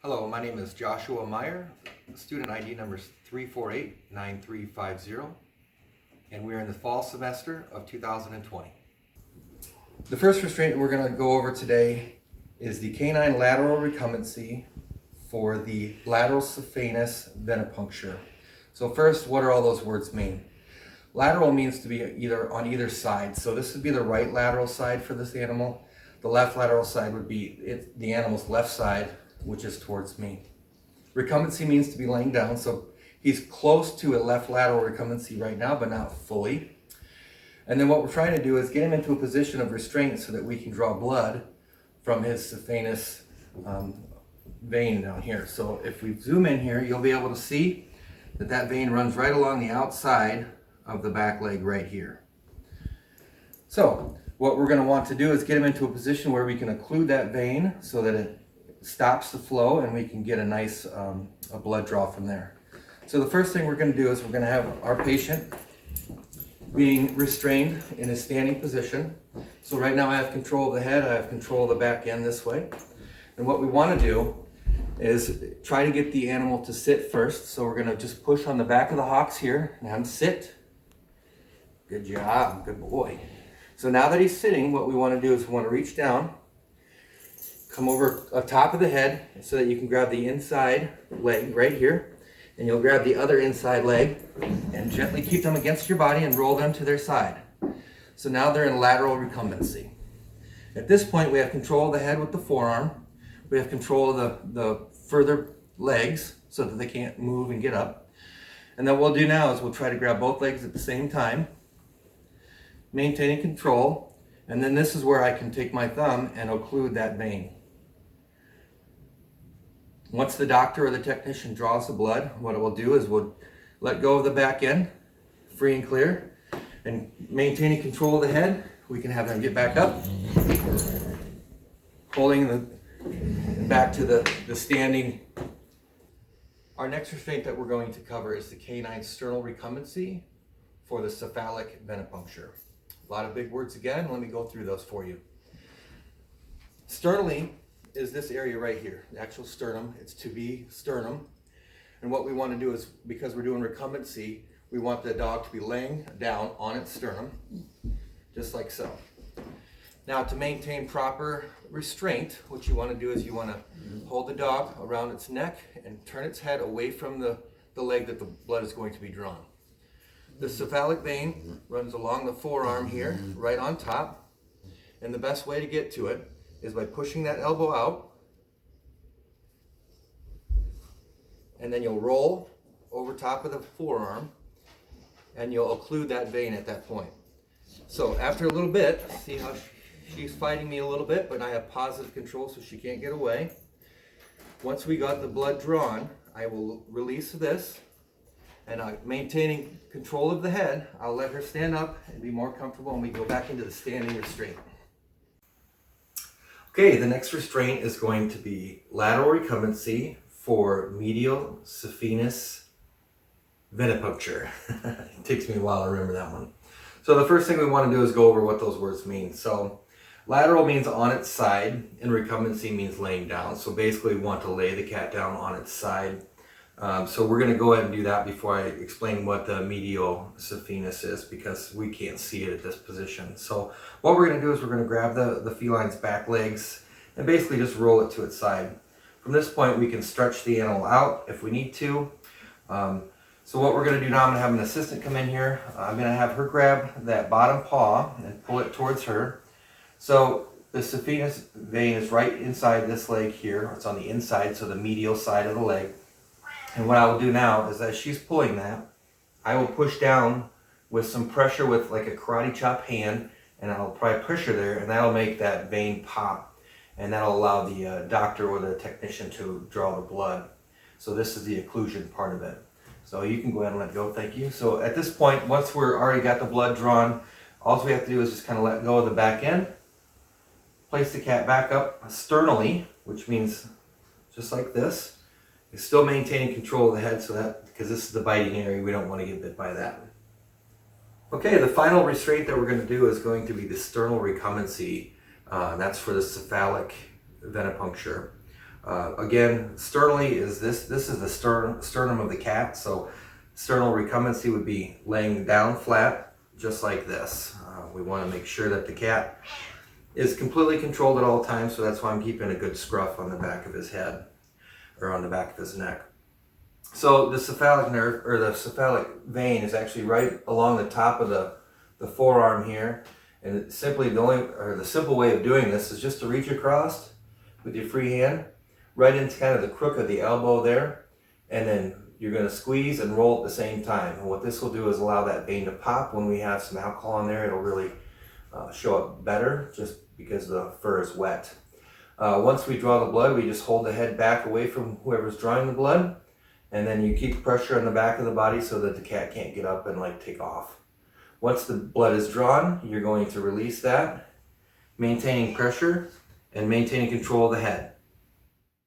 Hello, my name is Joshua Meyer. Student ID number is 3489350, and we're in the fall semester of 2020. The first restraint we're going to go over today is the canine lateral recumbency for the lateral saphenous venipuncture. So first, what do all those words mean? Lateral means to be either on either side. So this would be the right lateral side for this animal. The left lateral side would be the animal's left side, which is towards me. Recumbency means to be laying down, so he's close to a left lateral recumbency right now, but not fully. And then what we're trying to do is get him into a position of restraint so that we can draw blood from his saphenous vein down here. So if we zoom in here, you'll be able to see that that vein runs right along the outside of the back leg right here. So what we're going to want to do is get him into a position where we can occlude that vein so that it stops the flow and we can get a nice a blood draw from there. So the first thing we're going to do is we're going to have our patient being restrained in a standing position. So right now I have control of the head, I have control of the back end this way. And what we want to do is try to get the animal to sit first. So we're going to just push on the back of the hocks here and have him sit. Good job, good boy. So now that he's sitting, what we want to do is we want to reach down, come over top of the head so that you can grab the inside leg right here, and you'll grab the other inside leg and gently keep them against your body and roll them to their side. So now they're in lateral recumbency. At this point we have control of the head with the forearm, we have control of the further legs so that they can't move and get up. And then what we'll do now is we'll try to grab both legs at the same time, maintaining control, and then this is where I can take my thumb and occlude that vein. Once the doctor or the technician draws the blood, what it will do is we'll let go of the back end, free and clear, and maintaining control of the head, we can have them get back up, holding the back to the standing. Our next restraint that we're going to cover is the canine sternal recumbency for the cephalic venipuncture. A lot of big words again, let me go through those for you. Sternally is this area right here, the actual sternum. It's to be sternum. And what we want to do is, because we're doing recumbency, we want the dog to be laying down on its sternum, just like so. Now to maintain proper restraint, what you want to do is you want to hold the dog around its neck and turn its head away from the leg that the blood is going to be drawn. The cephalic vein runs along the forearm here, right on top. And the best way to get to it is by pushing that elbow out, and then you'll roll over top of the forearm and you'll occlude that vein at that point. So after a little bit, see how she's fighting me a little bit, but I have positive control so she can't get away. Once we got the blood drawn, I will release this, and maintaining control of the head, I'll let her stand up and be more comfortable, and we go back into the standing restraint. Okay, the next restraint is going to be lateral recumbency for medial saphenous venipuncture. It takes me a while to remember that one. So the first thing we want to do is go over what those words mean. So lateral means on its side, and recumbency means laying down. So basically we want to lay the cat down on its side. So we're going to go ahead and do that before I explain what the medial saphenous is, because we can't see it at this position. So what we're going to do is we're going to grab the feline's back legs and basically just roll it to its side. From this point we can stretch the animal out if we need to. So what we're going to do now, I'm going to have an assistant come in here. I'm going to have her grab that bottom paw and pull it towards her. So the saphenous vein is right inside this leg here. It's on the inside, so the medial side of the leg. And what I will do now is, as she's pulling that, I will push down with some pressure with like a karate chop hand, and I'll probably push her there, and that'll make that vein pop, and that'll allow the doctor or the technician to draw the blood. So this is the occlusion part of it. So you can go ahead and let go, thank you. So at this point, once we're already got the blood drawn, all we have to do is just kind of let go of the back end, place the cat back up sternally, which means just like this. You're still maintaining control of the head, so that, because this is the biting area, we don't want to get bit by that. Okay, the final restraint that we're going to do is going to be the sternal recumbency. That's for the cephalic venipuncture. Again, sternally is this is the sternum of the cat. So sternal recumbency would be laying down flat, just like this. We want to make sure that the cat is completely controlled at all times, so that's why I'm keeping a good scruff on the back of his head, or on the back of his neck. So the cephalic nerve, or the cephalic vein, is actually right along the top of the forearm here. And simply the simple way of doing this is just to reach across with your free hand, right into kind of the crook of the elbow there, and then you're going to squeeze and roll at the same time. And what this will do is allow that vein to pop. When we have some alcohol in there, it'll really show up better, just because the fur is wet. Once we draw the blood, we just hold the head back away from whoever's drawing the blood, and then you keep pressure on the back of the body so that the cat can't get up and like take off. Once the blood is drawn, you're going to release that, maintaining pressure and maintaining control of the head.